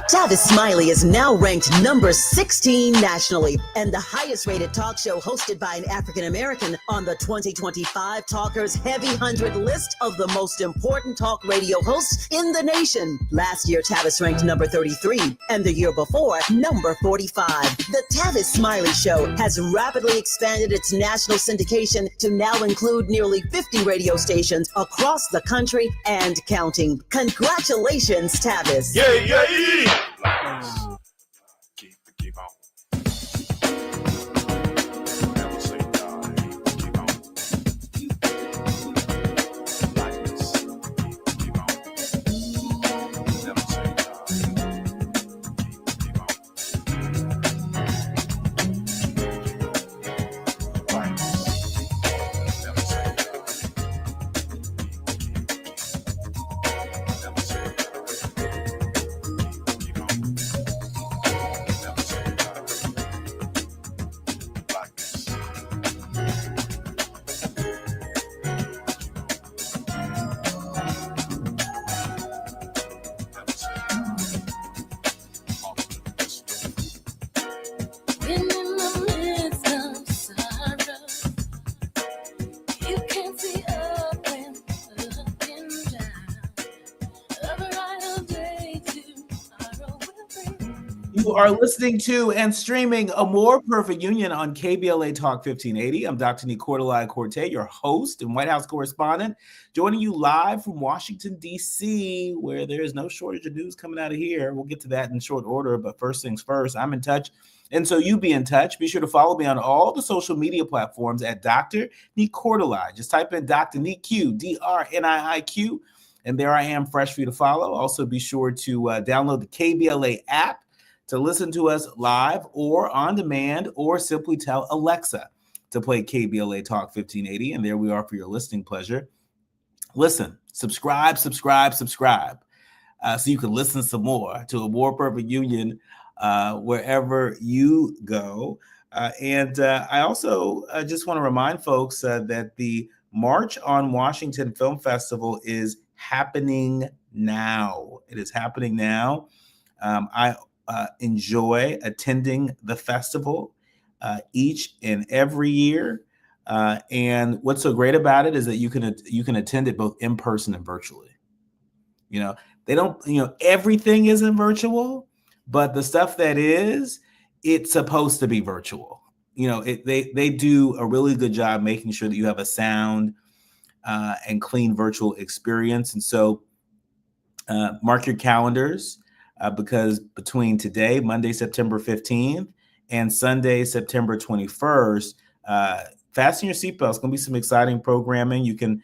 Tavis Smiley is now ranked number 16 nationally and the highest rated talk show hosted by an African American on the 2025 Talkers Heavy 100 list of the most important talk radio hosts in the nation. Last year, Tavis ranked number 33 and the year before, number 45. The Tavis Smiley Show has rapidly expanded its national syndication to now include nearly 50 radio stations across the country and counting. Congratulations, Tavis. Yeah. Keep on. Never say die. Keep on. Lightness. Keep on. Never say die. Keep on. Lightness. Never say die. Never say die. You are listening to and streaming A More Perfect Union on KBLA Talk 1580. I'm Dr. Nii-Quartelai Quartey, your host and White House correspondent, joining you live from Washington, D.C., where there is no shortage of news coming out of here. We'll get to that in short order, but first things first, I'm in touch, and so you be in touch. Be sure to follow me on all the social media platforms at Dr. Nii-Quartelai. Just type in Dr. Nii-Q, D-R-N-I-I-Q, and there I am, fresh for you to follow. Also, be sure to download the KBLA app to listen to us live or on demand, or simply tell Alexa to play KBLA Talk 1580. And there we are for your listening pleasure. Listen, subscribe, so you can listen some more to A More Perfect Union wherever you go. And I also just want to remind folks that the March on Washington Film Festival is happening now. It is happening now. I enjoy attending the festival each and every year. And what's so great about it is that you can attend it both in person and virtually. You know, they don't, everything isn't virtual, but the stuff that is, it's supposed to be virtual. They do a really good job making sure that you have a sound and clean virtual experience. And so mark your calendars. Because between today, Monday, September 15th, and Sunday, September 21st, fasten your seatbelts. It's going to be some exciting programming. You can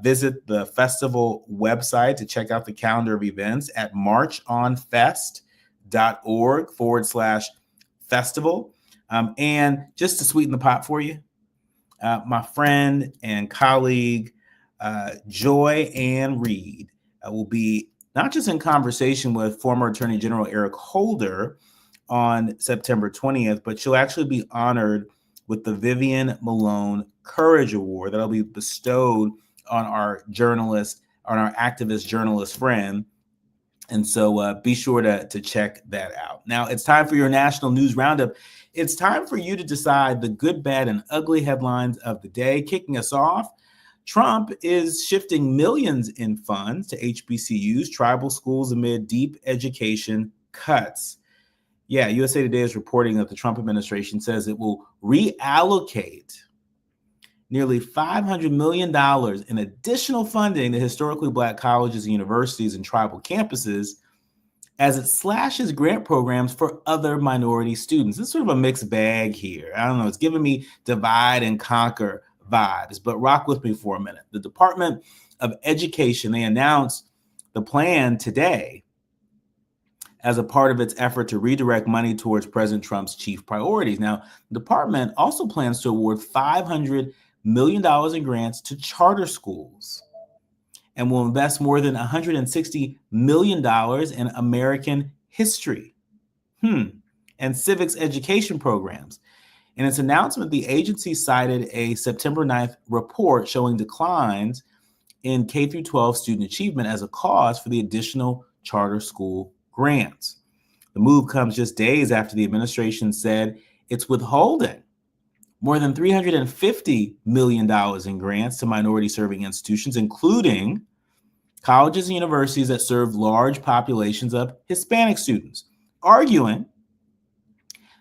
visit the festival website to check out the calendar of events at marchonfest.org/festival. And just to sweeten the pot for you, my friend and colleague, Joy Ann Reid, will be not just in conversation with former Attorney General Eric Holder on September 20th, but she'll actually be honored with the Vivian Malone Courage Award that'll be bestowed on our activist journalist friend. And so be sure to check that out. Now it's time for your national news roundup. It's time for you to decide the good, bad, and ugly headlines of the day. Kicking us off, Trump is shifting millions in funds to HBCUs, tribal schools, amid deep education cuts. Yeah, USA Today is reporting that the Trump administration says it will reallocate nearly $500 million in additional funding to historically Black colleges and universities and tribal campuses as it slashes grant programs for other minority students. It's sort of a mixed bag here. I don't know. It's giving me divide and conquer vibes, but rock with me for a minute. The Department of Education, they announced the plan today as a part of its effort to redirect money towards President Trump's chief priorities. Now, the department also plans to award $500 million in grants to charter schools and will invest more than $160 million in American history and civics education programs. In its announcement, the agency cited a September 9th report showing declines in K-12 student achievement as a cause for the additional charter school grants. The move comes just days after the administration said it's withholding more than $350 million in grants to minority-serving institutions, including colleges and universities that serve large populations of Hispanic students, arguing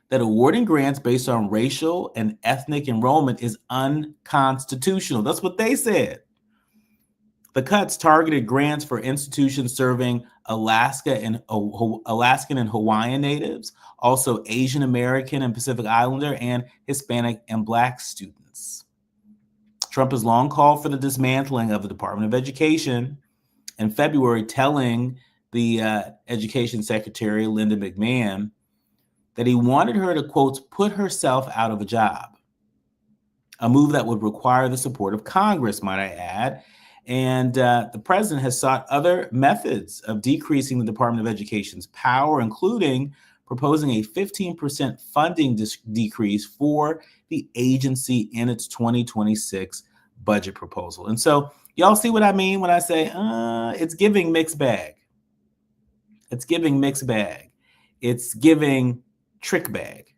that awarding grants based on racial and ethnic enrollment is unconstitutional. That's what they said. The cuts targeted grants for institutions serving Alaskan and Hawaiian natives, also Asian American and Pacific Islander, and Hispanic and Black students. Trump has long called for the dismantling of the Department of Education in February, telling the Education Secretary, Linda McMahon, that he wanted her to, quote, put herself out of a job, a move that would require the support of Congress, might I add. And the president has sought other methods of decreasing the Department of Education's power, including proposing a 15% funding decrease for the agency in its 2026 budget proposal. And so y'all see what I mean when I say it's giving mixed bag. It's giving mixed bag. It's giving trick bag,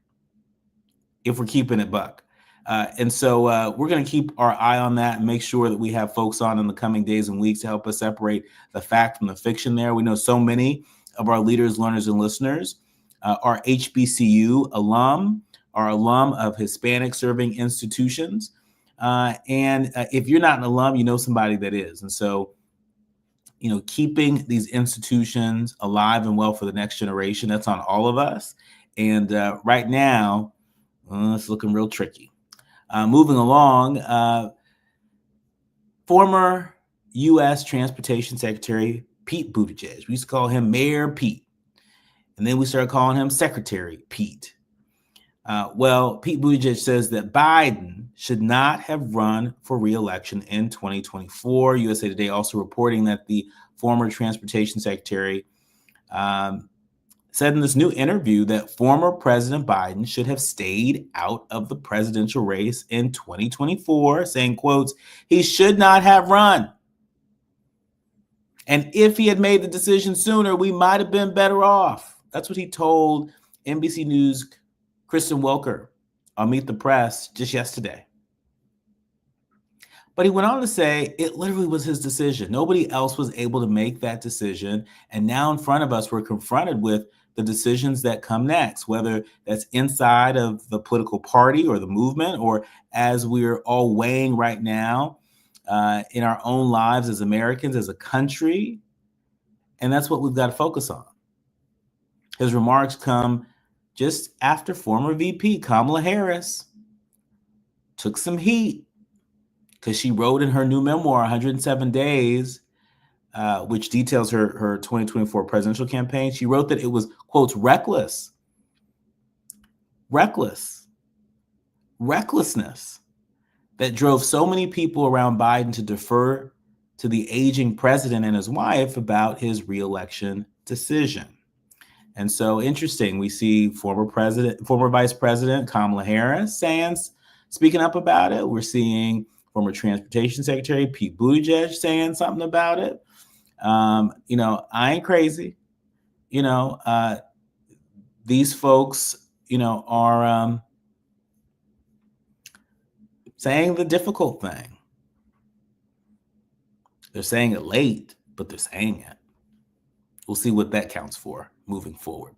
if we're keeping it buck. And so we're going to keep our eye on that and make sure that we have folks on in the coming days and weeks to help us separate the fact from the fiction there. We know so many of our leaders, learners, and listeners are HBCU alum, are alum of Hispanic serving institutions. And if you're not an alum, you know somebody that is. And so, you know, keeping these institutions alive and well for the next generation, that's on all of us. And right now, it's looking real tricky. Moving along, former U.S. Transportation Secretary Pete Buttigieg, we used to call him Mayor Pete, and then we started calling him Secretary Pete. Well, Pete Buttigieg says that Biden should not have run for re-election in 2024. USA Today also reporting that the former Transportation Secretary said in this new interview that former President Biden should have stayed out of the presidential race in 2024, saying, quotes, he should not have run. And if he had made the decision sooner, we might have been better off. That's what he told NBC News' Kristen Welker on Meet the Press just yesterday. But he went on to say it literally was his decision. Nobody else was able to make that decision. And now in front of us, we're confronted with the decisions that come next, whether that's inside of the political party or the movement, or as we're all weighing right now in our own lives as Americans, as a country. And that's what we've got to focus on. His remarks come just after former VP Kamala Harris took some heat because she wrote in her new memoir, 107 Days, which details her 2024 presidential campaign. She wrote that it was, quotes, recklessness that drove so many people around Biden to defer to the aging president and his wife about his reelection decision. And so interesting, we see former Vice President Kamala Harris speaking up about it. We're seeing former Transportation Secretary Pete Buttigieg saying something about it. You know, I ain't crazy. You know, these folks, you know, are saying the difficult thing. They're saying it late, but they're saying it. We'll see what that counts for moving forward.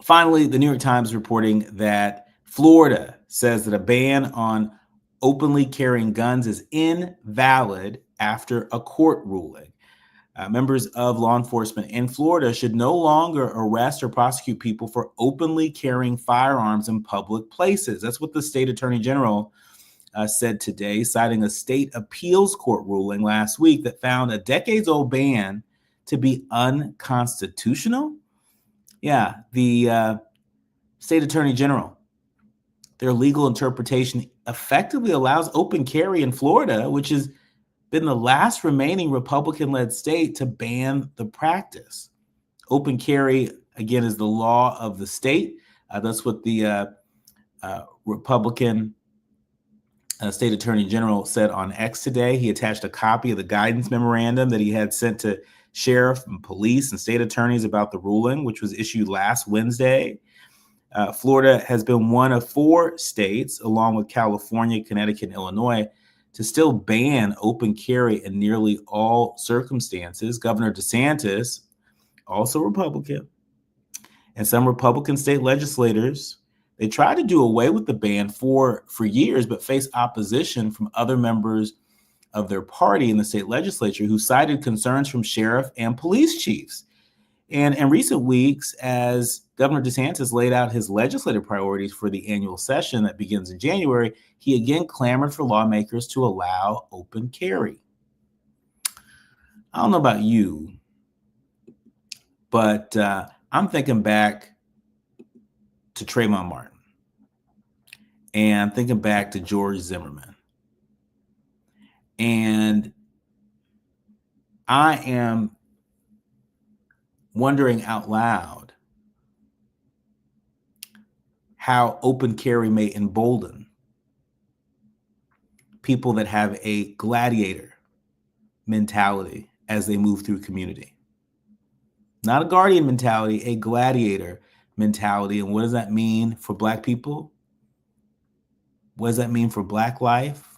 Finally, the New York Times reporting that Florida says that a ban on openly carrying guns is invalid after a court ruling. Members of law enforcement in Florida should no longer arrest or prosecute people for openly carrying firearms in public places. That's what the state attorney general said today, citing a state appeals court ruling last week that found a decades-old ban to be unconstitutional. Yeah, the state attorney general, their legal interpretation effectively allows open carry in Florida, which has been the last remaining Republican-led state to ban the practice. Open carry, again, is the law of the state. That's what the Republican state attorney general said on X today. He attached a copy of the guidance memorandum that he had sent to sheriff and police and state attorneys about the ruling, which was issued last Wednesday. Florida has been one of 4 states, along with California, Connecticut, and Illinois, to still ban open carry in nearly all circumstances. Governor DeSantis, also Republican, and some Republican state legislators, they tried to do away with the ban for years, but faced opposition from other members of their party in the state legislature who cited concerns from sheriff and police chiefs. And in recent weeks, as Governor DeSantis laid out his legislative priorities for the annual session that begins in January, he again clamored for lawmakers to allow open carry. I don't know about you, but I'm thinking back to Trayvon Martin, and I'm thinking back to George Zimmerman. And I am wondering out loud how open carry may embolden people that have a gladiator mentality as they move through community. Not a guardian mentality, a gladiator mentality. And what does that mean for Black people? What does that mean for Black life?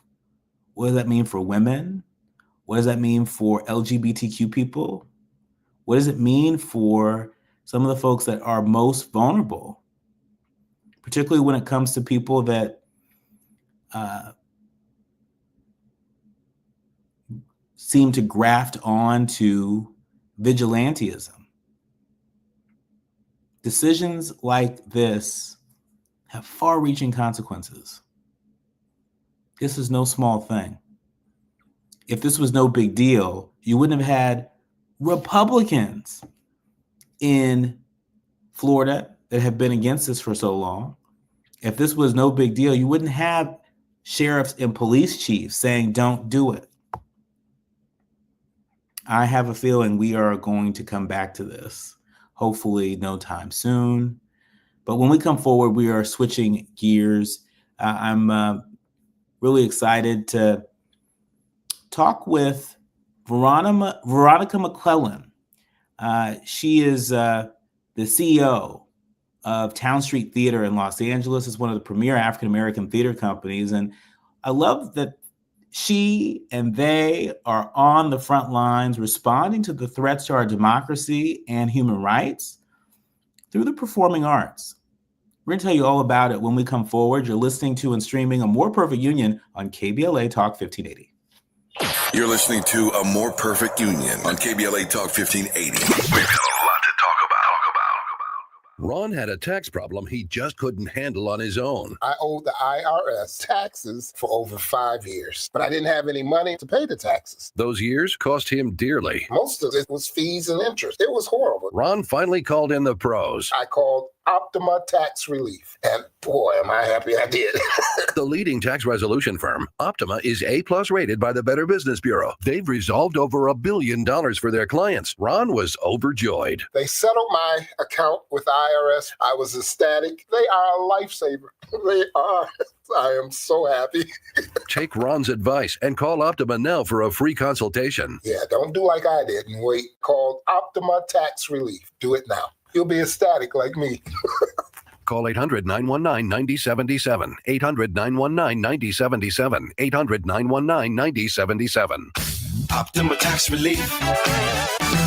What does that mean for women? What does that mean for LGBTQ people? What does it mean for some of the folks that are most vulnerable, particularly when it comes to people that seem to graft on to vigilantism? Decisions like this have far-reaching consequences. This is no small thing. If this was no big deal, you wouldn't have had Republicans in Florida that have been against this for so long. If this was no big deal, you wouldn't have sheriffs and police chiefs saying, don't do it. I have a feeling we are going to come back to this, hopefully no time soon. But when we come forward, we are switching gears. I'm really excited to talk with Veronica McClellan. She is the CEO of Town Street Theater in Los Angeles. It's one of the premier African-American theater companies. And I love that she and they are on the front lines responding to the threats to our democracy and human rights through the performing arts. We're going to tell you all about it when we come forward. You're listening to and streaming A More Perfect Union on KBLA Talk 1580. You're listening to A More Perfect Union on KBLA Talk 1580. We've got a lot to talk about. Ron had a tax problem he just couldn't handle on his own. I owed the IRS taxes for over 5 years, but I didn't have any money to pay the taxes. Those years cost him dearly. Most of it was fees and interest. It was horrible. Ron finally called in the pros. I called Optima Tax Relief, and boy, am I happy I did. The leading tax resolution firm, Optima, is A+ rated by the Better Business Bureau. They've resolved over $1 billion for their clients. Ron was overjoyed. They settled my account with IRS. I was ecstatic. They are a lifesaver. They are. I am so happy. Take Ron's advice and call Optima now for a free consultation. Yeah, don't do like I did and wait. Call Optima Tax Relief. Do it now. You'll be ecstatic like me. Call 800-919-9077. 800-919-9077. 800-919-9077. Optima Tax Relief.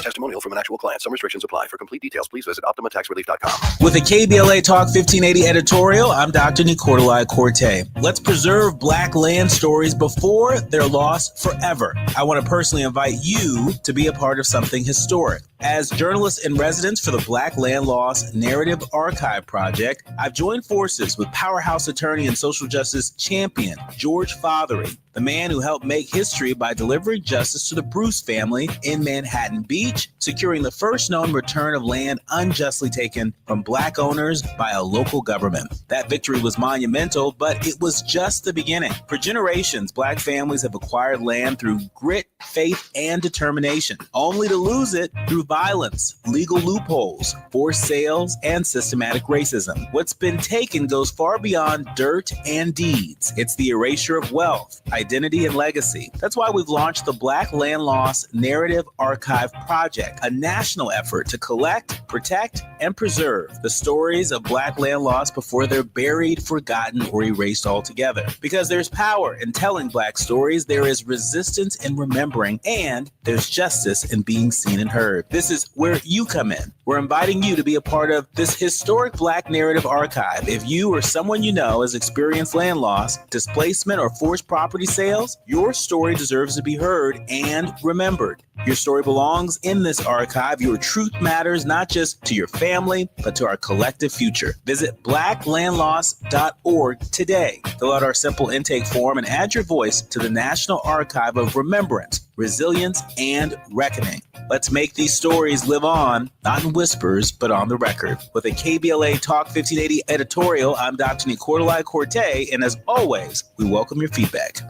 Testimonial from an actual client. Some restrictions apply. For complete details, please visit OptimaTaxRelief.com. With a KBLA Talk 1580 editorial, I'm Dr. Nii-Quartelai Quartey. Let's preserve Black land stories before they're lost forever. I want to personally invite you to be a part of something historic. As journalist in residence for the Black Land Lost Narrative Archive Project, I've joined forces with powerhouse attorney and social justice champion George Fothery, the man who helped make history by delivering justice to the Bruce family in Manhattan Beach, securing the first known return of land unjustly taken from Black owners by a local government. That victory was monumental, but it was just the beginning. For generations, Black families have acquired land through grit, faith, and determination, only to lose it through violence, legal loopholes, forced sales, and systematic racism. What's been taken goes far beyond dirt and deeds. It's the erasure of wealth, identity, and legacy. That's why we've launched the Black Land Loss Narrative Archive Project, a national effort to collect, protect, and preserve the stories of Black land loss before they're buried, forgotten, or erased altogether. Because there's power in telling Black stories, there is resistance in remembering, and there's justice in being seen and heard. This is where you come in. We're inviting you to be a part of this historic Black narrative archive. If you or someone you know has experienced land loss, displacement, or forced property sales, your story deserves to be heard and remembered. Your story belongs in this archive. Your truth matters not just to your family, but to our collective future. Visit blacklandloss.org today. Fill out our simple intake form and add your voice to the National Archive of Remembrance, Resilience, and Reckoning. Let's make these stories live on, not in whispers, but on the record. With a KBLA Talk 1580 editorial, I'm Dr. Nii-Quartelai Quartey, and as always, we welcome your feedback.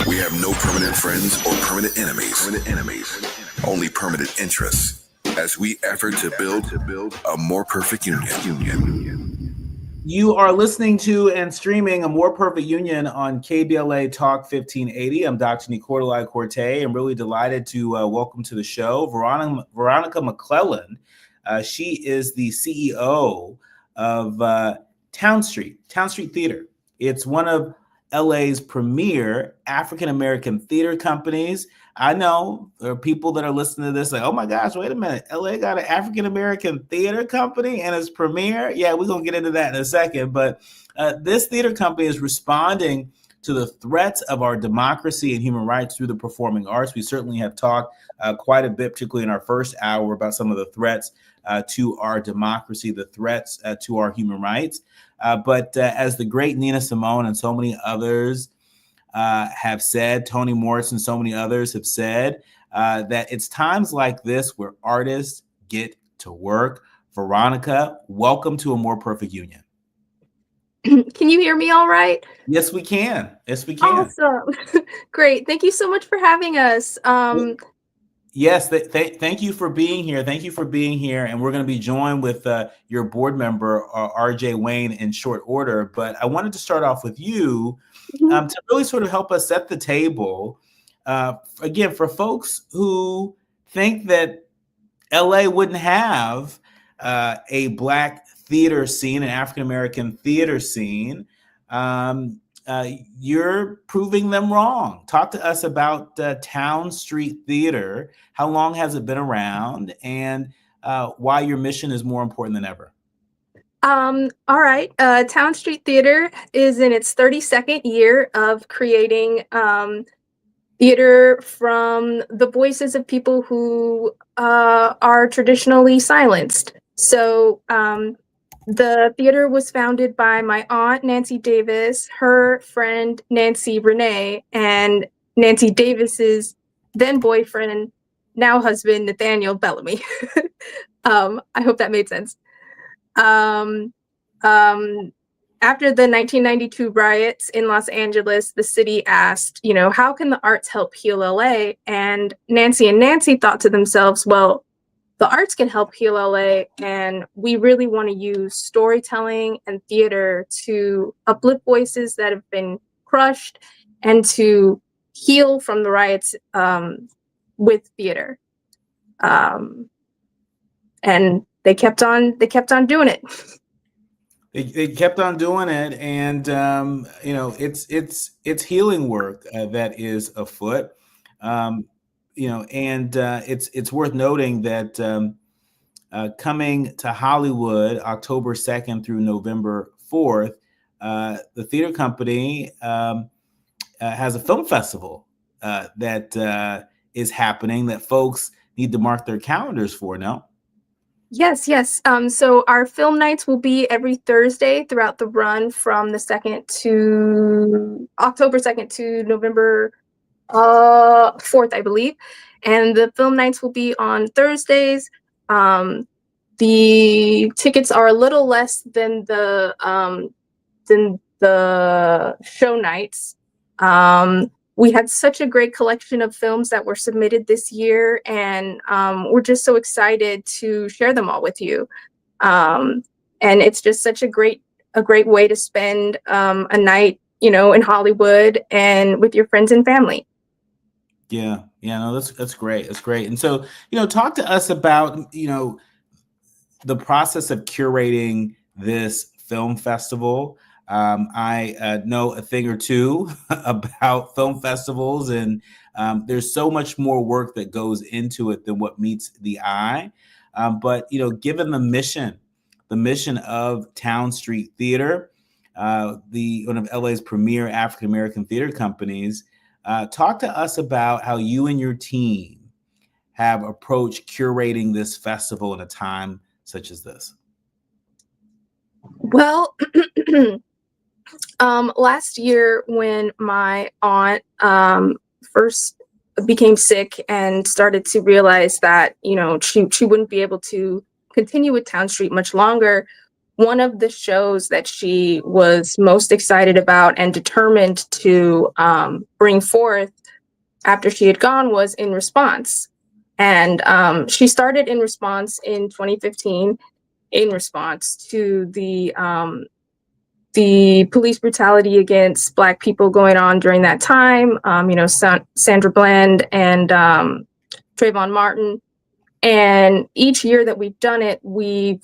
We have no permanent friends or permanent enemies. Only permanent interests as we effort to build a more perfect union. You are listening to and streaming A More Perfect Union on KBLA Talk 1580. I'm Dr. Nii-Quartelai Quartey. I'm really delighted to welcome to the show Veronica McClelland. She is the CEO of Town Street Theater. It's one of LA's premier African-American theater companies. I know there are people that are listening to this like, oh my gosh, wait a minute. LA got an African-American theater company and it's premier? Yeah, we're going to get into that in a second. But this theater company is responding to the threats of our democracy and human rights through the performing arts. We certainly have talked quite a bit, particularly in our first hour, about some of the threats to our democracy, the threats to our human rights. But as the great Nina Simone and so many others have said, Toni Morrison and so many others have said, that it's times like this where artists get to work. Veronica, welcome to A More Perfect Union. Can you hear me all right? Yes, we can. Yes, we can. Awesome. Great. Thank you so much for having us. Yes, thank you for being here. Thank you for being here. And we're going to be joined with your board member, RJ Wayne, in short order. But I wanted to start off with you to really sort of help us set the table. Again, for folks who think that LA wouldn't have a Black theater scene, an African-American theater scene, you're proving them wrong. Talk to us about Town Street Theater. How long has it been around, and why your mission is more important than ever? All right. Town Street Theater is in its 32nd year of creating theater from the voices of people who are traditionally silenced. So the theater was founded by my aunt, Nancy Davis, her friend, Nancy Renee, and Nancy Davis's then boyfriend, now husband, Nathaniel Bellamy. I hope that made sense. After the 1992 riots in Los Angeles, the city asked, how can the arts help heal LA? And Nancy thought to themselves, well, the arts can help heal LA, and we really want to use storytelling and theater to uplift voices that have been crushed and to heal from the riots with theater. And they kept on doing it. They kept on doing it, and it's healing work that is afoot. It's worth noting that coming to Hollywood October 2nd through November 4th, the theater company has a film festival that is happening that folks need to mark their calendars for now. Yes. So our film nights will be every Thursday throughout the run from the October 2nd to November 4th, I believe. And the film nights will be on Thursdays. The tickets are a little less than the show nights. we had such a great collection of films that were submitted this year, and we're just so excited to share them all with you. And it's just such a great way to spend a night, in Hollywood and with your friends and family. Yeah, no, that's great. That's great. And so, talk to us about, the process of curating this film festival. I know a thing or two about film festivals, and there's so much more work that goes into it than what meets the eye. But given the mission of Town Street Theater, one of LA's premier African American theater companies, talk to us about how you and your team have approached curating this festival in a time such as this. Well, last year when my aunt first became sick and started to realize that, she wouldn't be able to continue with Town Street much longer, one of the shows that she was most excited about and determined to bring forth after she had gone was In Response. And she started In Response in 2015 in response to the police brutality against Black people going on during that time. Sandra Bland and Trayvon Martin. And each year that we've done it, we've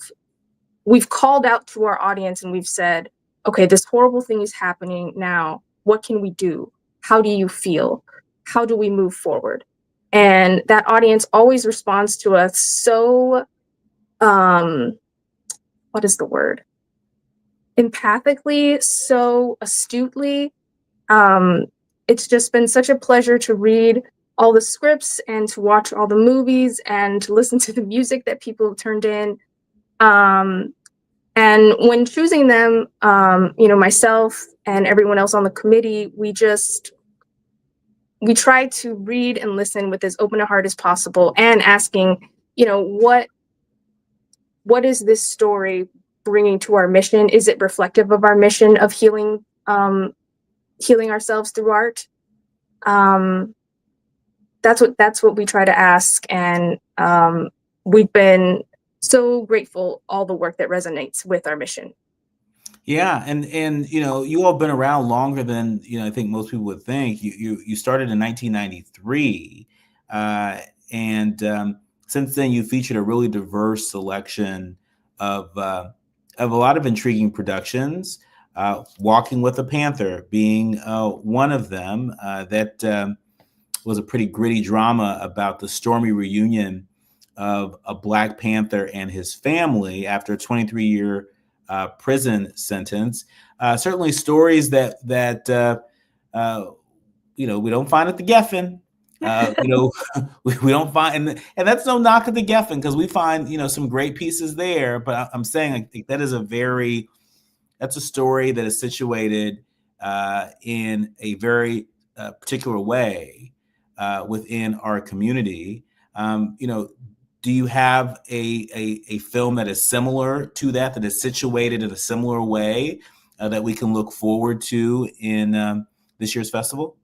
called out to our audience and we've said, okay, this horrible thing is happening now. What can we do? How do you feel? How do we move forward? And that audience always responds to us so, what is the word? Empathically, so astutely. It's just been such a pleasure to read all the scripts and to watch all the movies and to listen to the music that people have turned in. And when choosing them, myself and everyone else on the committee, we try to read and listen with as open a heart as possible and asking, what is this story bringing to our mission? Is it reflective of our mission of healing ourselves through art? That's what we try to ask. And we've been so grateful all the work that resonates with our mission. Yeah, and you all have been around longer than I think most people would think. You started in 1993, and since then you featured a really diverse selection of a lot of intriguing productions. Walking with a Panther being one of them. That was a pretty gritty drama about the stormy reunion of a Black Panther and his family after a 23-year prison sentence. Certainly stories that we don't find at the Geffen. We don't find, and that's no knock at the Geffen, because we find some great pieces there. But I'm saying I think that's a story that is situated in a very particular way within our community. Do you have a film that is similar to that is situated in a similar way that we can look forward to in this year's festival?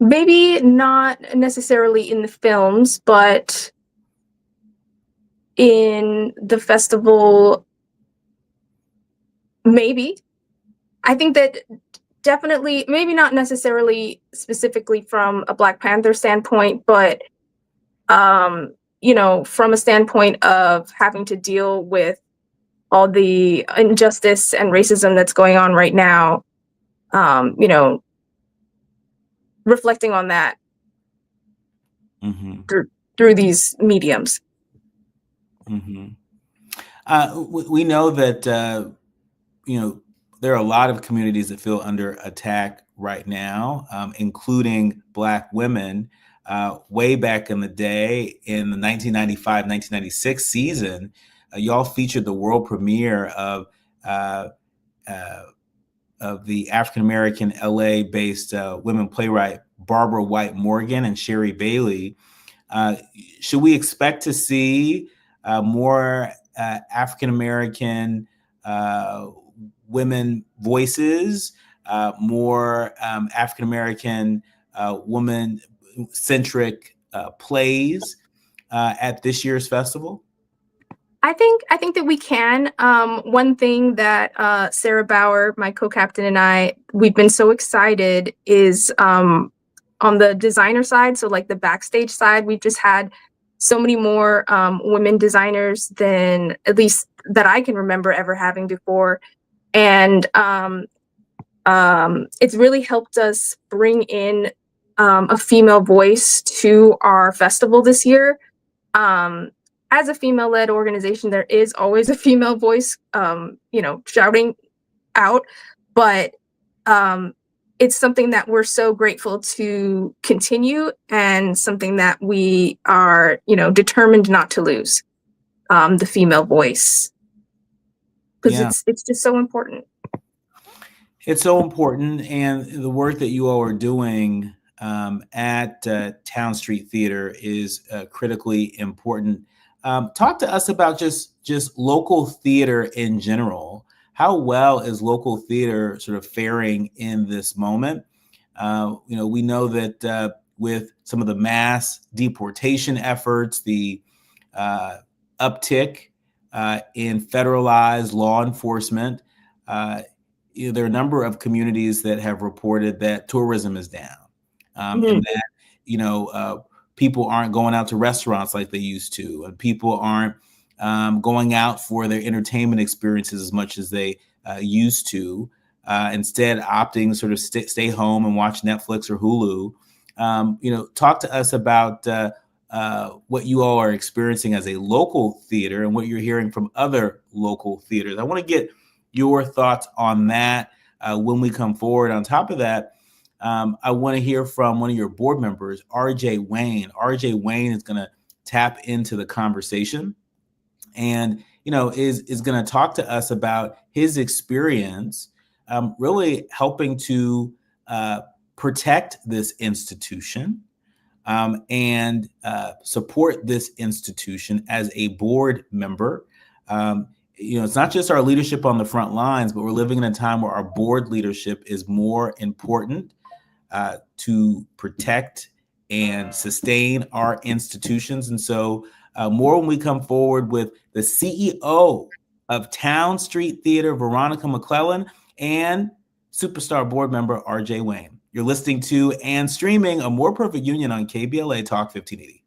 Maybe not necessarily in the films, but in the festival, maybe. I think that definitely, maybe not necessarily specifically from a Black Panther standpoint, but from a standpoint of having to deal with all the injustice and racism that's going on right now, reflecting on that through these mediums. Mm-hmm. We know that there are a lot of communities that feel under attack right now, including Black women. Way back in the day, in the 1995-1996 season, y'all featured the world premiere of the African-American LA-based women playwright Barbara White Morgan and Sherry Bailey. Should we expect to see more African-American women voices more African-American woman-centric plays at this year's festival? I think that we can. One thing that Sarah Bauer, my co-captain, and we've been so excited is on the designer side. So like the backstage side, we've just had so many more women designers than at least that I can remember ever having before. And it's really helped us bring in a female voice to our festival this year. As a female-led organization, there is always a female voice, shouting out, but it's something that we're so grateful to continue and something that we are, determined not to lose, the female voice, because it's just so important. It's so important, and the work that you all are doing at Town Street Theater is critically important. Talk to us about just local theater in general. How well is local theater sort of faring in this moment? We know that with some of the mass deportation efforts, the uptick in federalized law enforcement, there are a number of communities that have reported that tourism is down, and that people aren't going out to restaurants like they used to, and people aren't going out for their entertainment experiences as much as they used to, instead opting to sort of stay home and watch Netflix or Hulu. Talk to us about what you all are experiencing as a local theater and what you're hearing from other local theaters. I want to get your thoughts on that when we come forward. On top of that, I want to hear from one of your board members, RJ Wayne. RJ Wayne is going to tap into the conversation and, is going to talk to us about his experience really helping to protect this institution and support this institution as a board member. It's not just our leadership on the front lines, but we're living in a time where our board leadership is more important to protect and sustain our institutions. And so more when we come forward with the CEO of Town Street Theater, Veronica McClellan, and superstar board member, RJ Wayne. You're listening to and streaming A More Perfect Union on KBLA Talk 1580.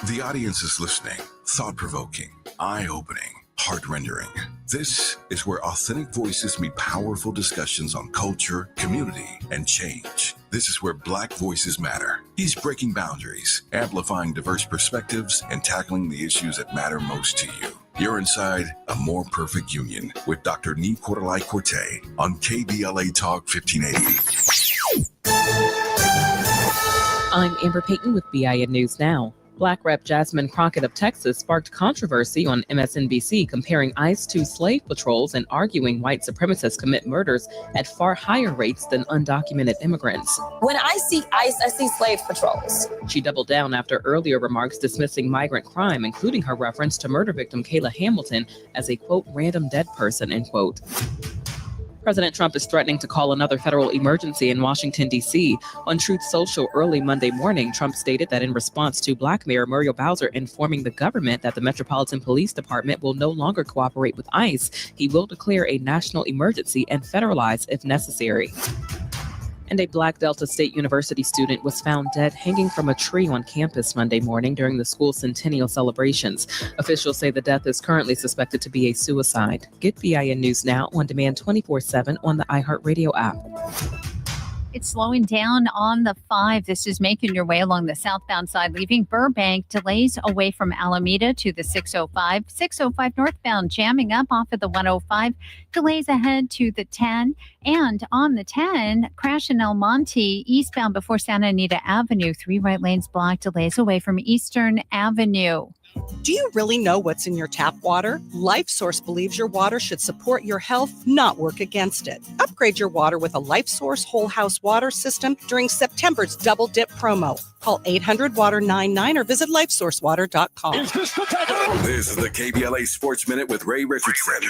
The audience is listening, thought-provoking, eye-opening, heart-rendering. This is where authentic voices meet powerful discussions on culture, community, and change. This is where Black voices matter. He's breaking boundaries, amplifying diverse perspectives, and tackling the issues that matter most to you. You're inside A More Perfect Union with Dr. Nii-Quartelai Quartey on KBLA Talk 1580. I'm Amber Payton with BIN News Now. Black Rep Jasmine Crockett of Texas sparked controversy on MSNBC, comparing ICE to slave patrols and arguing white supremacists commit murders at far higher rates than undocumented immigrants. When I see ICE, I see slave patrols. She doubled down after earlier remarks dismissing migrant crime, including her reference to murder victim Kayla Hamilton as a, quote, random dead person, end quote. President Trump is threatening to call another federal emergency in Washington, D.C. On Truth Social early Monday morning, Trump stated that in response to Black Mayor Muriel Bowser informing the government that the Metropolitan Police Department will no longer cooperate with ICE, he will declare a national emergency and federalize if necessary. And a Black Delta State University student was found dead hanging from a tree on campus Monday morning during the school's centennial celebrations. Officials say the death is currently suspected to be a suicide. Get BIN News Now on demand 24/7 on the iHeartRadio app. It's slowing down on the 5. This is making your way along the southbound side, leaving Burbank. Delays away from Alameda to the 605. 605 northbound jamming up off of the 105. Delays ahead to the 10. And on the 10, crash in El Monte, eastbound before Santa Anita Avenue. 3 right lanes blocked. Delays away from Eastern Avenue. Do you really know what's in your tap water? LifeSource believes your water should support your health, not work against it. Upgrade your water with a LifeSource whole house water system during September's Double Dip promo. Call 800-WATER-99 or visit LifeSourceWater.com. This is the KBLA Sports Minute with Ray Richardson.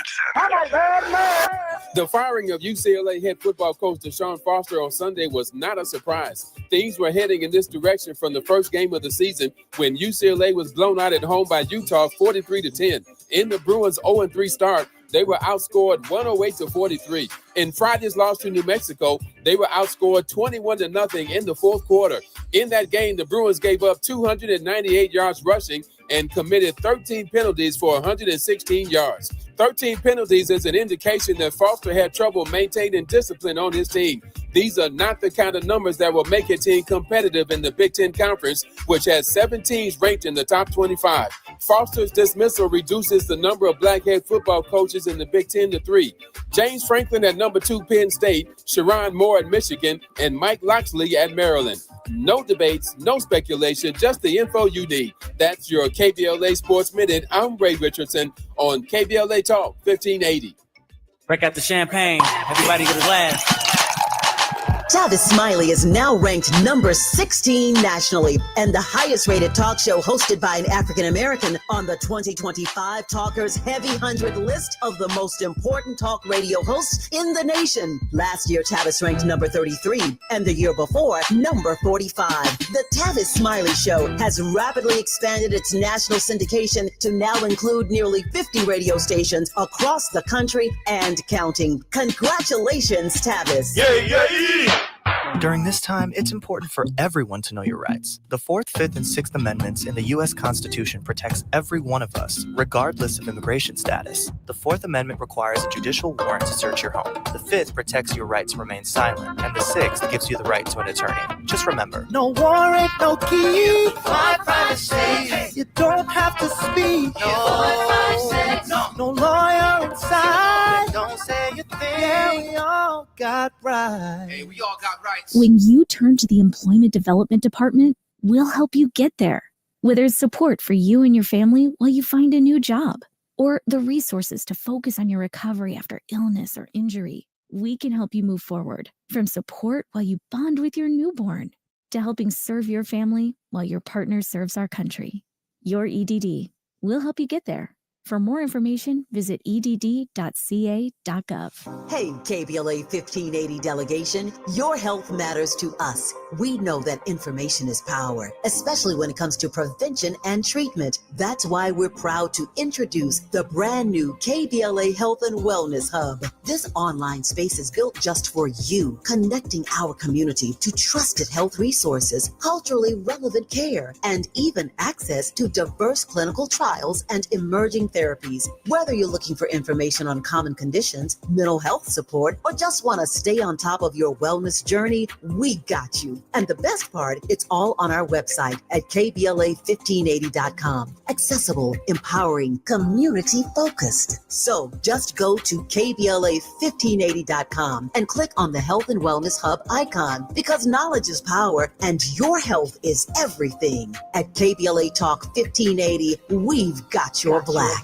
The firing of UCLA head football coach Deshaun Foster on Sunday was not a surprise. Things were heading in this direction from the first game of the season when UCLA was blown out at home by Utah 43-10. In the Bruins' 0-3 start, they were outscored 108-43. In Friday's loss to New Mexico, they were outscored 21-0 in the fourth quarter. In that game, the Bruins gave up 298 yards rushing and committed 13 penalties for 116 yards. 13 penalties is an indication that Foster had trouble maintaining discipline on his team. These are not the kind of numbers that will make a team competitive in the Big Ten Conference, which has 7 teams ranked in the top 25. Foster's dismissal reduces the number of black head football coaches in the Big Ten to 3. James Franklin at number 2 Penn State, Sherrone Moore at Michigan, and Mike Locksley at Maryland. No debates, no speculation, just the info you need. That's your KBLA Sports Minute. I'm Ray Richardson on KBLA Talk 1580. Break out the champagne. Everybody get a glass. Tavis Smiley is now ranked number 16 nationally and the highest rated talk show hosted by an African American on the 2025 Talkers Heavy 100 list of the most important talk radio hosts in the nation. Last year, Tavis ranked number 33 and the year before, number 45. The Tavis Smiley Show has rapidly expanded its national syndication to now include nearly 50 radio stations across the country and counting. Congratulations, Tavis. During this time, it's important for everyone to know your rights. The 4th, 5th, and 6th Amendments in the U.S. Constitution protects every one of us, regardless of immigration status. The 4th Amendment requires a judicial warrant to search your home. The 5th protects your right to remain silent, and the 6th gives you the right to an attorney. Just remember, no warrant, no key, my privacy. You don't have to speak. No lawyer inside. Don't say a thing. Yeah, we all got rights. Hey, we all got rights. When you turn to the Employment Development Department, we'll help you get there. Whether it's support for you and your family while you find a new job, or the resources to focus on your recovery after illness or injury, we can help you move forward. From support while you bond with your newborn, to helping serve your family while your partner serves our country. Your EDD. We'll help you get there. For more information, visit edd.ca.gov. Hey, KBLA 1580 delegation, your health matters to us. We know that information is power, especially when it comes to prevention and treatment. That's why we're proud to introduce the brand new KBLA Health and Wellness Hub. This online space is built just for you, connecting our community to trusted health resources, culturally relevant care, and even access to diverse clinical trials and emerging therapies. Whether you're looking for information on common conditions, mental health support, or just want to stay on top of your wellness journey, we got you. And the best part, it's all on our website at KBLA1580.com. Accessible, empowering, community-focused. So just go to KBLA1580.com and click on the Health and Wellness Hub icon, because knowledge is power and your health is everything. At KBLA Talk 1580, we've got your black.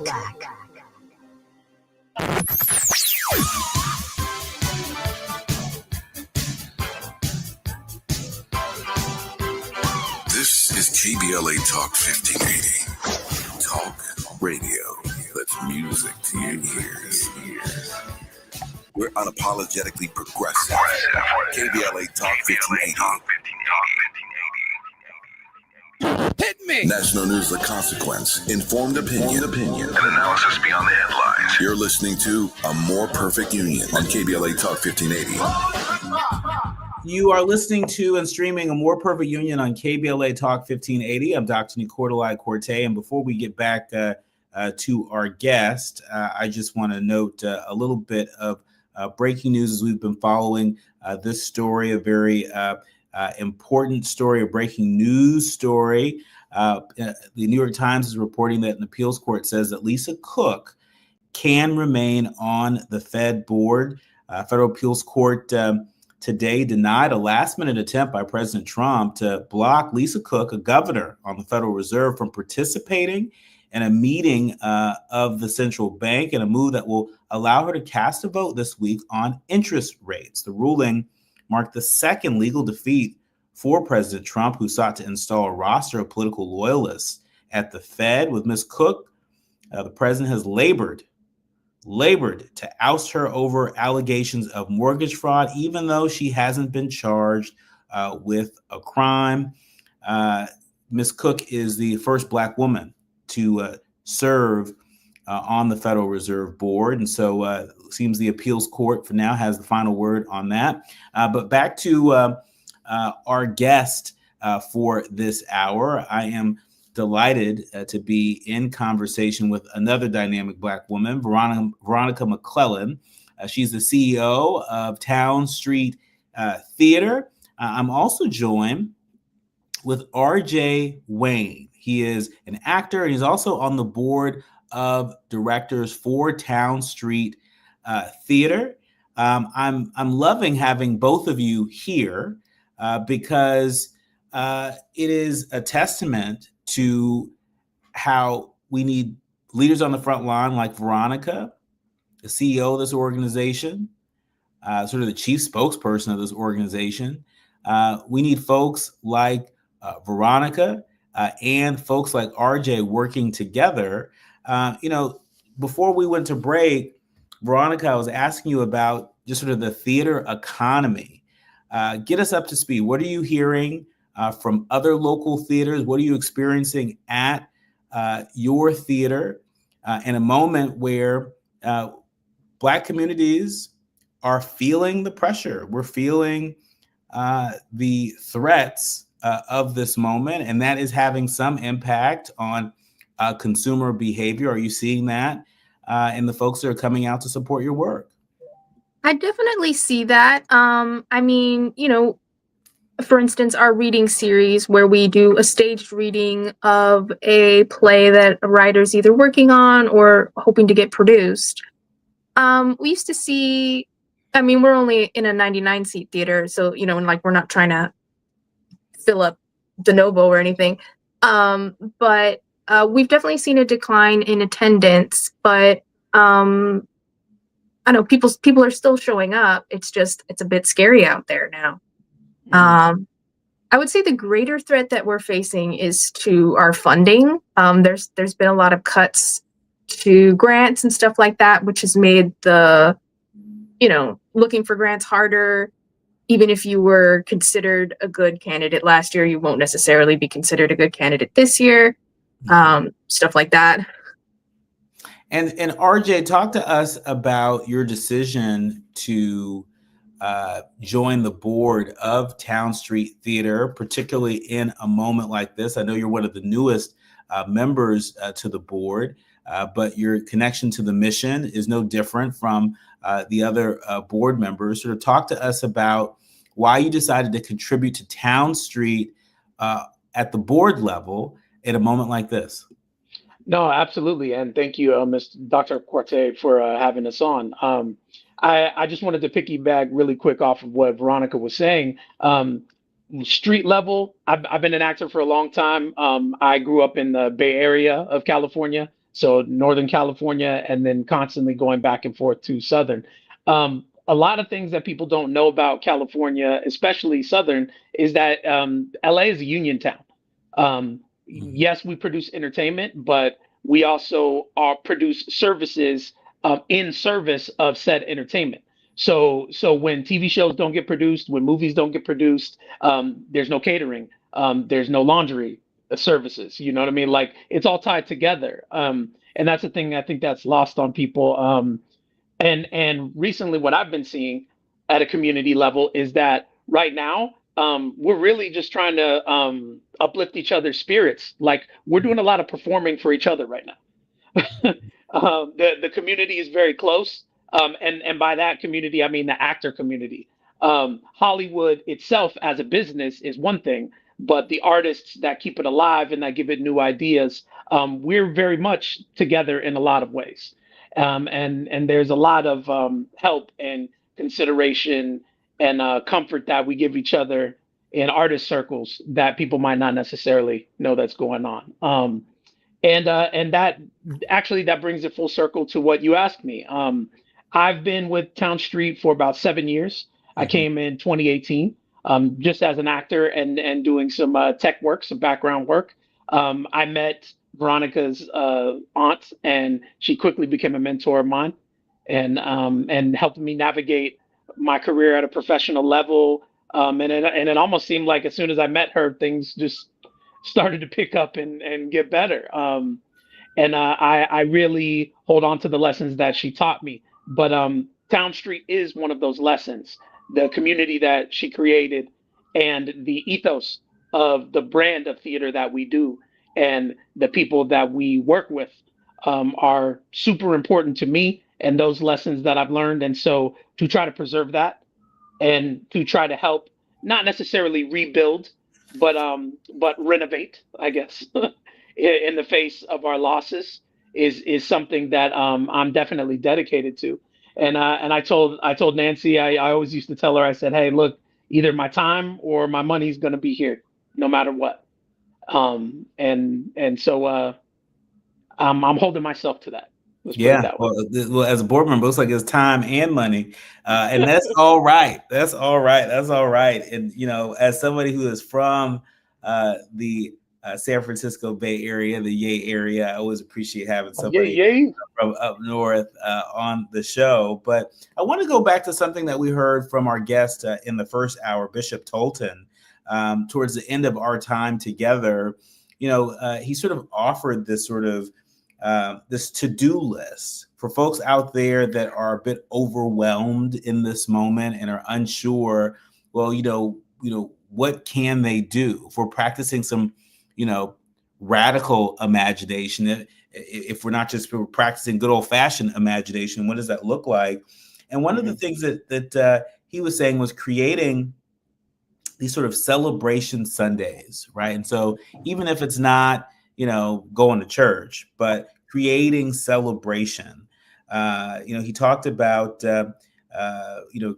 This is KBLA Talk 1580. Talk radio. That's music to your ears. We're unapologetically progressive. KBLA Talk 1580. Hit me! National news of consequence, informed opinion, and analysis beyond the headlines. You're listening to A More Perfect Union on KBLA Talk 1580. You are listening to and streaming A More Perfect Union on KBLA Talk 1580. I'm Dr. Nii-Quartelai Quartey, and before we get back to our guest, I just want to note a little bit of breaking news as we've been following this story, a very important story, a breaking news story. The New York Times is reporting that an appeals court says that Lisa Cook can remain on the Fed board. Federal appeals court today denied a last-minute attempt by President Trump to block Lisa Cook, a governor on the Federal Reserve, from participating in a meeting of the central bank, in a move that will allow her to cast a vote this week on interest rates. The ruling marked the second legal defeat for President Trump, who sought to install a roster of political loyalists at the Fed. With Ms. Cook, the president has labored to oust her over allegations of mortgage fraud, even though she hasn't been charged with a crime. Ms. Cook is the first Black woman to serve on the Federal Reserve Board. And so it seems the appeals court for now has the final word on that. But back to our guest for this hour. I am delighted to be in conversation with another dynamic Black woman, Veronica McClellan. She's the CEO of Town Street Theater. I'm also joined with R.J. Wayne. He is an actor, and he's also on the board of directors for Town Street Theater. I'm loving having both of you here because it is a testament to how we need leaders on the front line like Veronica, the CEO of this organization, sort of the chief spokesperson of this organization. We need folks like Veronica and folks like RJ working together. Before we went to break, Veronica, I was asking you about just sort of the theater economy. Get us up to speed. What are you hearing from other local theaters? What are you experiencing at your theater in a moment where Black communities are feeling the pressure? We're feeling the threats of this moment, and that is having some impact on consumer behavior. Are you seeing that in the folks that are coming out to support your work? I definitely see that. For instance, our reading series where we do a staged reading of a play that a writer's either working on or hoping to get produced. We used to see, we're only in a 99-seat theater, so, we're not trying to fill up de novo or anything. But we've definitely seen a decline in attendance, but I know people are still showing up. It's a bit scary out there now. I would say the greater threat that we're facing is to our funding. There's been a lot of cuts to grants and stuff like that, which has made looking for grants harder. Even if you were considered a good candidate last year, you won't necessarily be considered a good candidate this year. Stuff like that. And RJ, talk to us about your decision to join the board of Town Street Theater, particularly in a moment like this. I know you're one of the newest members to the board, but your connection to the mission is no different from the other board members. Sort of talk to us about why you decided to contribute to Town Street at the board level at a moment like this. No, absolutely. And thank you, Dr. Quartey, for having us on. I just wanted to piggyback really quick off of what Veronica was saying. Street level, I've been an actor for a long time. I grew up in the Bay Area of California, so Northern California, and then constantly going back and forth to Southern. A lot of things that people don't know about California, especially Southern, is that LA is a union town. Yes, we produce entertainment, but we also produce services in service of said entertainment. So when TV shows don't get produced, when movies don't get produced, there's no catering, there's no laundry services. You know what I mean? Like, it's all tied together. And that's the thing I think that's lost on people. And recently, what I've been seeing at a community level is that right now, we're really just trying to uplift each other's spirits. Like, we're doing a lot of performing for each other right now. The community is very close. And by that community, I mean the actor community. Hollywood itself as a business is one thing, but the artists that keep it alive and that give it new ideas, we're very much together in a lot of ways. And there's a lot of help and consideration and comfort that we give each other in artist circles that people might not necessarily know that's going on. And that actually, that brings it full circle to what you asked me. I've been with Town Street for about 7 years. I came in 2018. just as an actor and doing some tech work, some background work. I met Veronica's aunt, and she quickly became a mentor of mine, and helped me navigate my career at a professional level. And it almost seemed like as soon as I met her, things just started to pick up and get better. And I really hold on to the lessons that she taught me. But Town Street is one of those lessons. The community that she created and the ethos of the brand of theater that we do and the people that we work with are super important to me and those lessons that I've learned. And so to try to preserve that and to try to help not necessarily rebuild, but renovate, I guess, in the face of our losses is something that I'm definitely dedicated to. And I told Nancy, I always used to tell her, I said, hey, look, either my time or my money's going to be here, no matter what. And so I'm holding myself to that. Let's put it Yeah, that way. well, as a board member, it looks like it's time and money, and that's all right. That's all right. That's all right. And as somebody who is from the San Francisco Bay Area, the Yay area, I always appreciate having somebody from up north on the show. But I want to go back to something that we heard from our guest in the first hour, Bishop Tolton, towards the end of our time together. He sort of offered this sort of this to-do list for folks out there that are a bit overwhelmed in this moment and are unsure. Well, what can they do for practicing some, radical imagination? If we're not just practicing good old-fashioned imagination, what does that look like? And one of the things that he was saying was creating these sort of celebration Sundays, right? And so even if it's not going to church, but creating celebration. He talked about,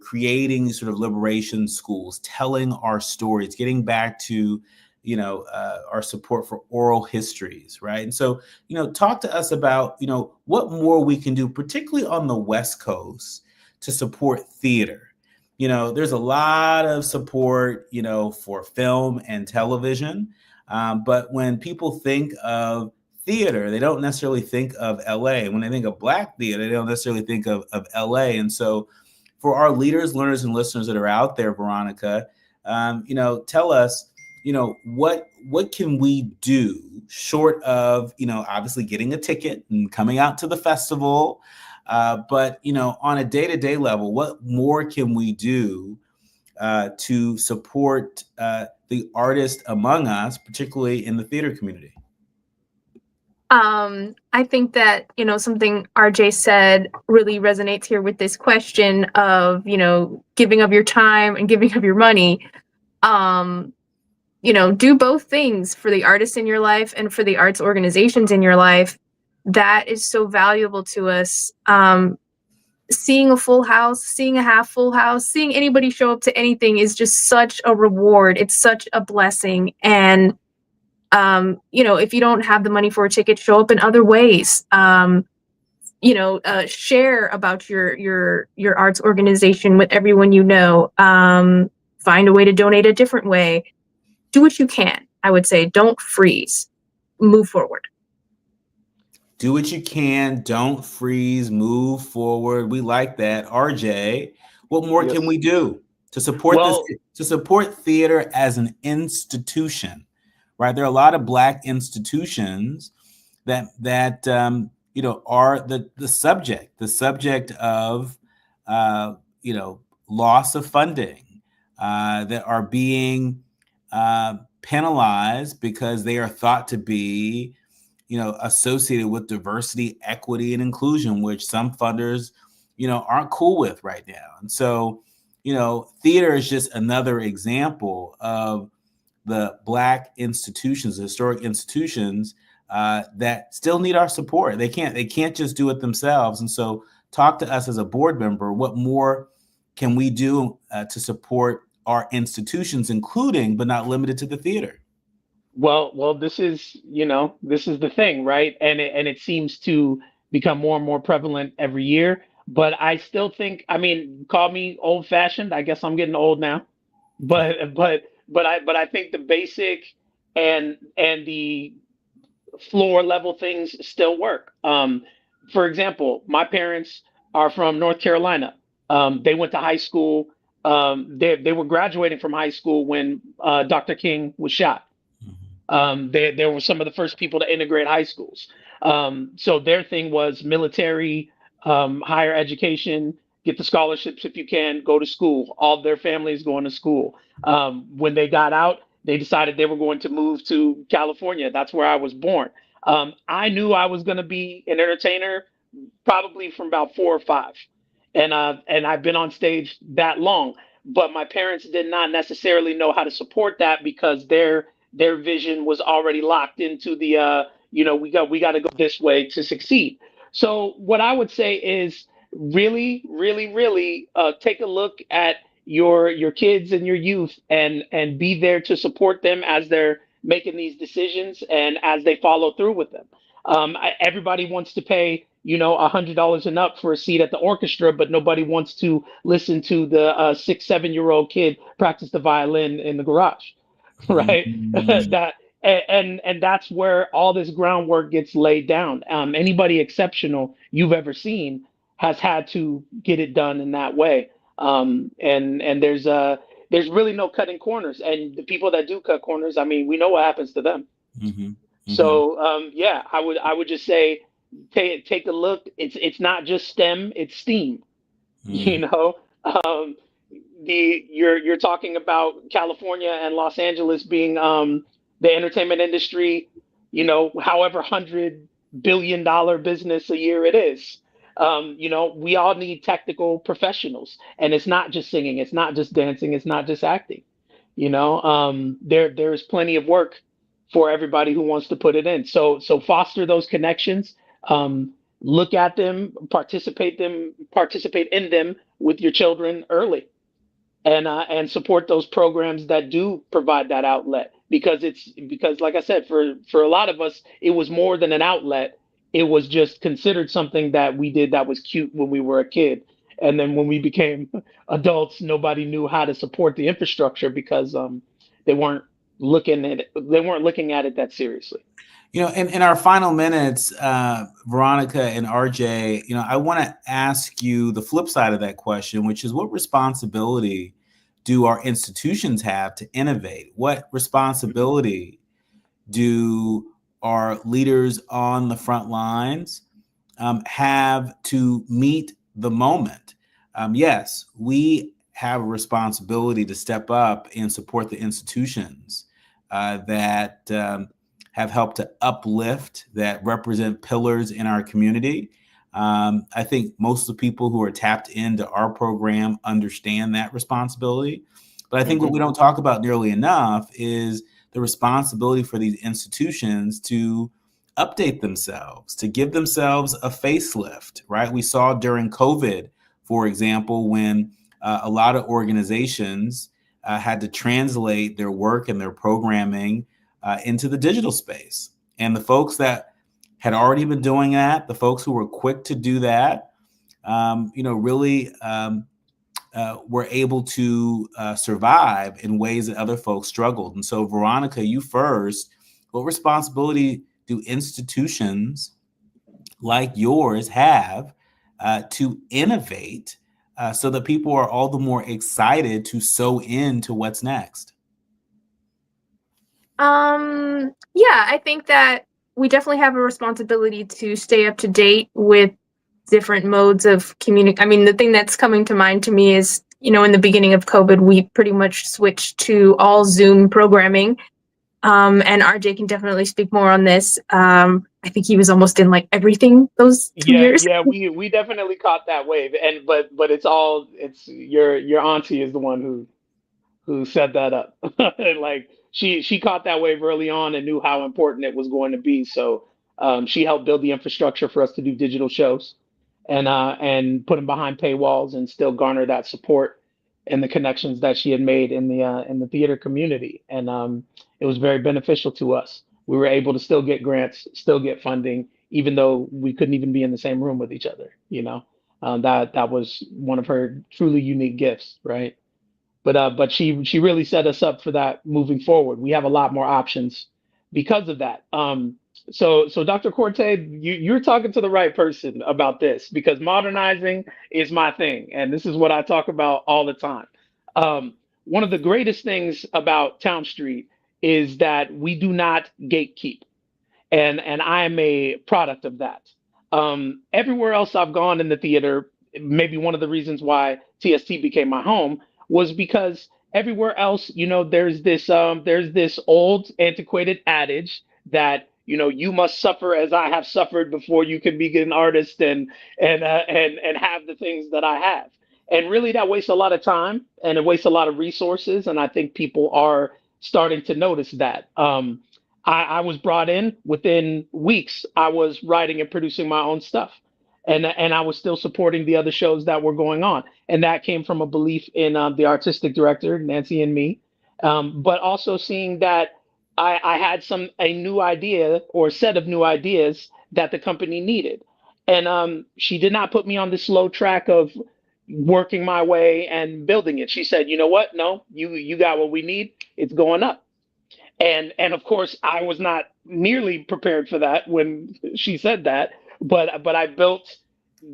creating these sort of liberation schools, telling our stories, getting back to, our support for oral histories, right? And so, talk to us about, what more we can do, particularly on the West Coast, to support theater. There's a lot of support, for film and television. But when people think of theater, they don't necessarily think of LA. When they think of Black theater, they don't necessarily think of LA. And so for our leaders, learners, and listeners that are out there, Veronica, tell us, what can we do short of, obviously getting a ticket and coming out to the festival, but, on a day-to-day level, what more can we do to support the artists among us, particularly in the theater community? I think that, something RJ said really resonates here with this question of, giving of your time and giving of your money. Do both things for the artists in your life and for the arts organizations in your life. That is so valuable to us. Seeing a full house, seeing a half full house, seeing anybody show up to anything is just such a reward. It's such a blessing. And, if you don't have the money for a ticket, show up in other ways. Share about your arts organization with everyone you know. Find a way to donate a different way. Do what you can. I would say, don't freeze. Move forward. Do what you can. Don't freeze. Move forward. We like that. RJ, what more can we do to support to support theater as an institution? Right, there are a lot of Black institutions that are the subject of loss of funding, that are being penalized because they are thought to be associated with diversity, equity, and inclusion, which some funders aren't cool with right now. And so theater is just another example of the Black institutions, the historic institutions that still need our support. They can't just do it themselves. And so talk to us as a board member, what more can we do to support our institutions, including but not limited to the theater? Well, this is the thing, right? And it seems to become more and more prevalent every year. But I still think, call me old fashioned. I guess I'm getting old now. But I think the basic and the floor level things still work. For example, my parents are from North Carolina. They went to high school. They were graduating from high school when Dr. King was shot. They were some of the first people to integrate high schools. So their thing was military, higher education, get the scholarships if you can, go to school. All their families going to school. When they got out, they decided they were going to move to California. That's where I was born. I knew I was going to be an entertainer probably from about 4 or 5, and I've been on stage that long. But my parents did not necessarily know how to support that because their vision was already locked into the we got to go this way to succeed. So what I would say is really, really, really take a look at your kids and your youth and be there to support them as they're making these decisions and as they follow through with them. Everybody wants to pay, $100 and up for a seat at the orchestra, but nobody wants to listen to the 6, 7-year-old kid practice the violin in the garage, right? that and that's where all this groundwork gets laid down. Anybody exceptional you've ever seen has had to get it done in that way. And there's really no cutting corners, and the people that do cut corners, I mean, we know what happens to them. So yeah, I would just say take a look. It's not just STEM, it's STEAM. You know, you're talking about California and Los Angeles being the entertainment industry, however $100 billion business a year it is. We all need technical professionals, and it's not just singing, it's not just dancing, it's not just acting. There's plenty of work for everybody who wants to put it in. So foster those connections. Look at them, participate in them with your children early, and support those programs that do provide that outlet, because like I said, for a lot of us, it was more than an outlet. It was just considered something that we did that was cute when we were a kid. And then when we became adults, nobody knew how to support the infrastructure because they weren't looking at it that seriously. In our final minutes, Veronica and RJ, I want to ask you the flip side of that question, which is, what responsibility do our institutions have to innovate? What responsibility do our leaders on the front lines have to meet the moment? Yes, we have a responsibility to step up and support the institutions that have helped to uplift, that represent pillars in our community. I think most of the people who are tapped into our program understand that responsibility. But I think what we don't talk about nearly enough is the responsibility for these institutions to update themselves, to give themselves a facelift, right? We saw during COVID, for example, when a lot of organizations had to translate their work and their programming into the digital space. And the folks that had already been doing that, the folks who were quick to do that, really were able to survive in ways that other folks struggled. And so, Veronica, you first, what responsibility do institutions like yours have to innovate so that people are all the more excited to sew into what's next? Yeah, I think that we definitely have a responsibility to stay up to date with different modes of communication. I mean, the thing that's coming to mind to me is, in the beginning of COVID, we pretty much switched to all Zoom programming. And RJ can definitely speak more on this. I think he was almost in like everything those 2 years. Yeah, we definitely caught that wave. But it's your auntie is the one who set that up. Like she caught that wave early on and knew how important it was going to be. So she helped build the infrastructure for us to do digital shows and put them behind paywalls and still garner that support and the connections that she had made in the theater community. And it was very beneficial to us. We were able to still get grants, still get funding, even though we couldn't even be in the same room with each other. That was one of her truly unique gifts, right? But she really set us up for that moving forward. We have a lot more options because of that. So Dr. Quartey, you're talking to the right person about this, because modernizing is my thing, and this is what I talk about all the time. One of the greatest things about Town Street is that we do not gatekeep, and I am a product of that. Everywhere else I've gone in the theater, maybe one of the reasons why TST became my home was because everywhere else, there's this old antiquated adage that you must suffer as I have suffered before you can be an artist and have the things that I have. And really, that wastes a lot of time and it wastes a lot of resources. And I think people are starting to notice that. I was brought in within weeks. I was writing and producing my own stuff, and I was still supporting the other shows that were going on. And that came from a belief in the artistic director, Nancy, and me, but also seeing that I had a new idea or a set of new ideas that the company needed. And she did not put me on the slow track of working my way and building it. She said, you know what? No, you got what we need. It's going up. And of course, I was not nearly prepared for that when she said that, but I built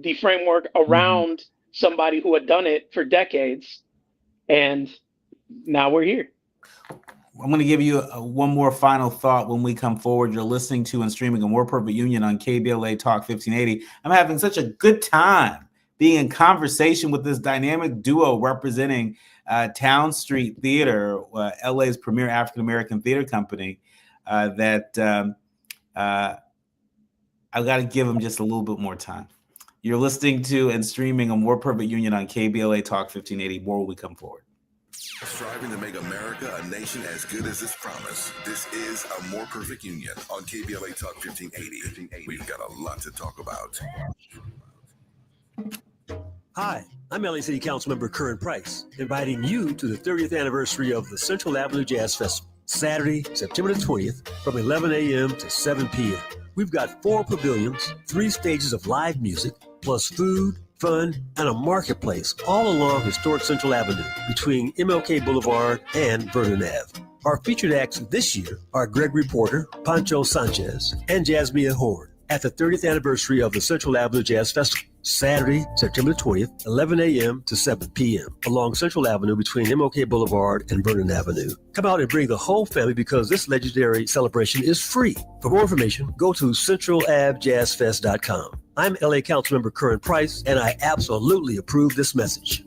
the framework around somebody who had done it for decades, and now we're here. I'm going to give you one more final thought when we come forward. You're listening to and streaming A More Perfect Union on KBLA Talk 1580. I'm having such a good time being in conversation with this dynamic duo representing Town Street Theater, LA's premier African-American theater company, that I've got to give them just a little bit more time. You're listening to and streaming A More Perfect Union on KBLA Talk 1580. More when we come forward. Striving to make America a nation as good as its promise. This is A More Perfect Union on KBLA Talk 1580. We've got a lot to talk about. Hi, I'm LA City Councilmember Curran Price, inviting you to the 30th anniversary of the Central Avenue Jazz Festival, Saturday, September the 20th, from 11 a.m. to 7 p.m. We've got 4 pavilions, 3 stages of live music, plus food, fun, and a marketplace all along historic Central Avenue between MLK Boulevard and Vernon Ave. Our featured acts this year are Gregory Porter, Pancho Sanchez, and Jasmine Horn at the 30th anniversary of the Central Avenue Jazz Festival, Saturday, September 20th, 11 a.m. to 7 p.m. along Central Avenue between MLK Boulevard and Vernon Avenue. Come out and bring the whole family because this legendary celebration is free. For more information, go to centralavjazzfest.com. I'm LA Councilmember Curran Price, and I absolutely approve this message.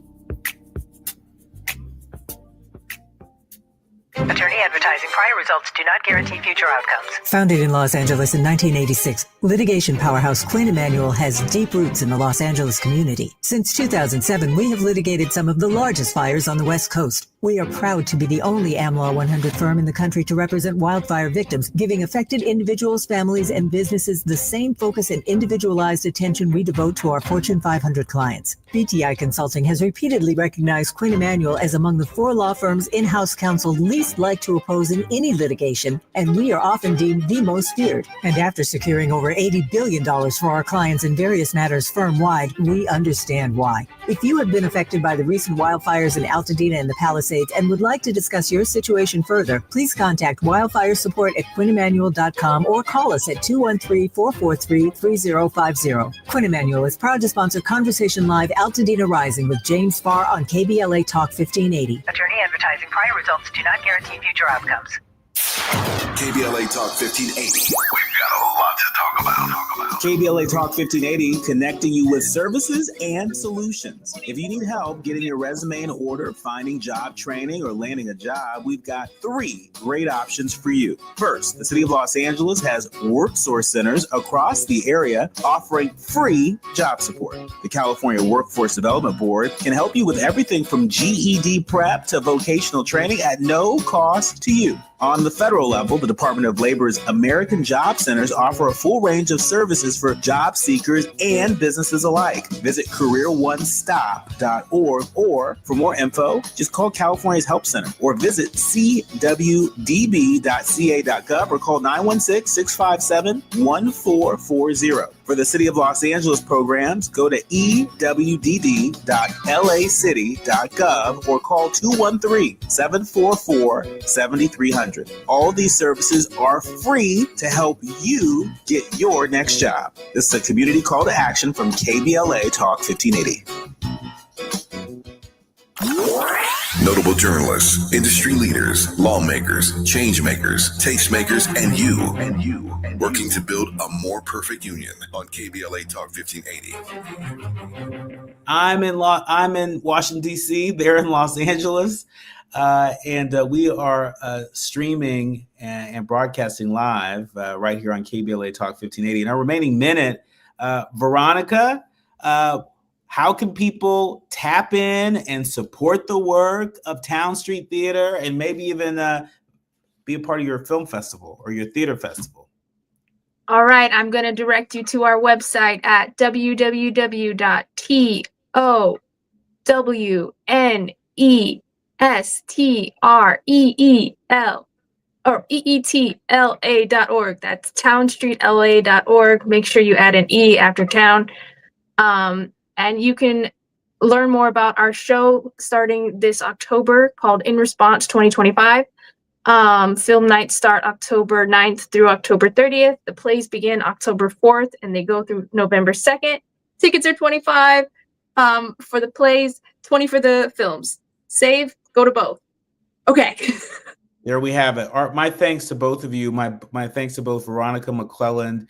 Attorney advertising. Prior results do not guarantee future outcomes. Founded in Los Angeles in 1986, litigation powerhouse Quinn Emanuel has deep roots in the Los Angeles community. Since 2007, we have litigated some of the largest fires on the West Coast. We are proud to be the only AmLaw 100 firm in the country to represent wildfire victims, giving affected individuals, families, and businesses the same focus and individualized attention we devote to our Fortune 500 clients. BTI Consulting has repeatedly recognized Quinn Emanuel as among the 4 law firms in-house counsel least like to oppose in any litigation, and we are often deemed the most feared. And after securing over $80 billion for our clients in various matters firm-wide, we understand why. If you have been affected by the recent wildfires in Altadena and the Palisades and would like to discuss your situation further, please contact wildfire support at QuinnEmanuel.com or call us at 213-443-3050. Quinn Emanuel is proud to sponsor Conversation Live Altadena Rising with James Farr on KBLA Talk 1580. Attorney advertising. Prior results do not guarantee future outcomes. KBLA Talk 1580. We've got a lot to talk about. KBLA Talk 1580, connecting you with services and solutions. If you need help getting your resume in order, finding job training, or landing a job, we've got 3 great options for you. First, the City of Los Angeles has WorkSource centers across the area offering free job support. The California Workforce Development Board can help you with everything from GED prep to vocational training at no cost to you. On the federal level, the Department of Labor's American Job Centers offer a full range of services for job seekers and businesses alike. Visit careeronestop.org, or for more info, just call California's Help Center or visit cwdb.ca.gov or call 916-657-1440. For the City of Los Angeles programs, go to ewd.lacity.gov or call 213-744-7300. All these services are free to help you get your next job. This is a community call to action from KBLA Talk 1580. Notable journalists, industry leaders, lawmakers, change makers, tastemakers, and you working to build a more perfect union on KBLA Talk 1580. I'm in Washington, D.C. They're in Los Angeles. And we are streaming and broadcasting live right here on KBLA Talk 1580. In our remaining minute, Veronica, how can people tap in and support the work of Town Street Theater and maybe even be a part of your film festival or your theater festival? All right, I'm going to direct you to our website at www.townstreetla.org. That's townstreetla.org. Make sure you add an E after town. And you can learn more about our show starting this October called In Response 2025. Film nights start October 9th through October 30th. The plays begin October 4th and they go through November 2nd. Tickets are $25 for the plays, $20 for the films. Save, go to both. Okay. There we have it. My thanks to both of you. My thanks to both Veronica McClelland,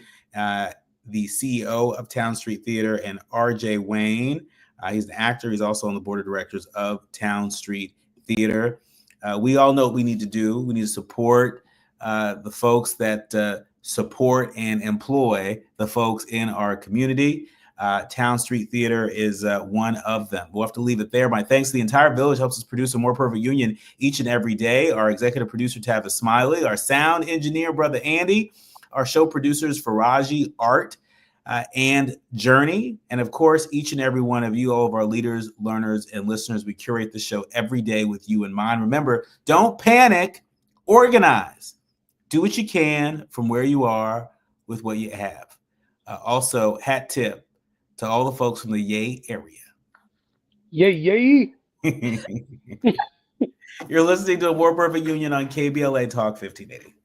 the CEO of Town Street Theater, and RJ Wayne. He's an actor. He's also on the board of directors of Town Street Theater. We all know what we need to do. We need to support the folks that support and employ the folks in our community. Town Street Theater is one of them. We'll have to leave it there. My thanks to the entire village helps us produce a more perfect union each and every day. Our executive producer, Tavis Smiley, our sound engineer, Brother Andy, our show producers, Faraji, Art, and Journey. And of course, each and every one of you, all of our leaders, learners, and listeners, we curate the show every day with you in mind. Remember, don't panic, organize. Do what you can from where you are with what you have. Also, hat tip to all the folks from the Yay area. Yay. You're listening to A More Perfect Union on KBLA Talk 1580.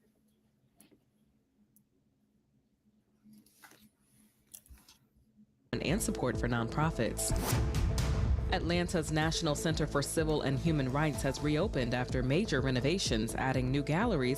And support for nonprofits. Atlanta's National Center for Civil and Human Rights has reopened after major renovations, adding new galleries